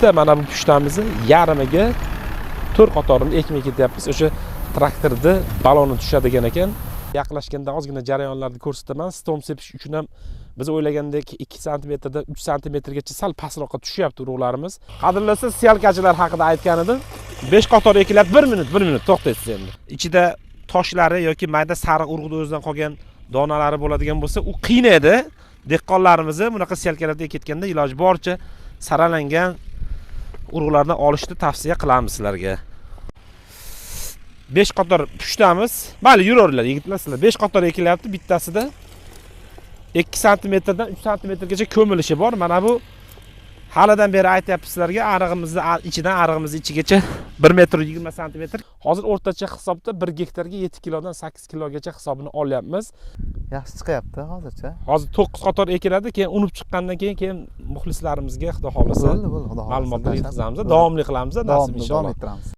bitta mana bu pushtamizni yarmiga 4 qatorini ekmay ketyapmiz. O'sha traktorda baloni tushadigan ekan. Yaqinlashganda ozgina jarayonlarni ko'rsataman. Stom sepish uchun ham biz o'ylagandek 2 sm dan 3 sm gacha sal pastroqqa tushyapti urug'larimiz. Qadrlasa syalkachilar haqida aytgan edim. 5 qator ekilyapti. 1 minut to'xtaysiz endi. Ichida toshlari yoki mayda sariq urug'da o'zidan qolgan donalari bo'ladigan bo'lsa, u qiynaydi. Dehqonlarimizni bunaqa syalkalarda ekayotganda iloji boricha saralangan urug'larni olishni tavsiya qilamiz sizlarga. 5 qator pushtamiz. Mayli yuraverlar yigitlar sizlar. 5 qator ekilyapti, bittasida 2 sm dan 3 sm gacha ko'milishi bor. Mana bu halidan beri aytyapmiz sizlarga, arig'imizni ichidan arig'imizni ichigacha 1 m 20 cm. Hozir o'rtacha hisobda 1 gektarga 7 kilodan 8 kilogacha hisobini olyapmiz. Yaxshi chiqyapti hozircha. Hozir 9 qator ekiladi, keyin unib chiqqandan keyin muxlislarimizga xudo xolasa Bo'ldi, xudo xolasa ma'lumotlar yetkazamiz, davomli qilamiz, nasib inshaalloh. Davom ettiramiz.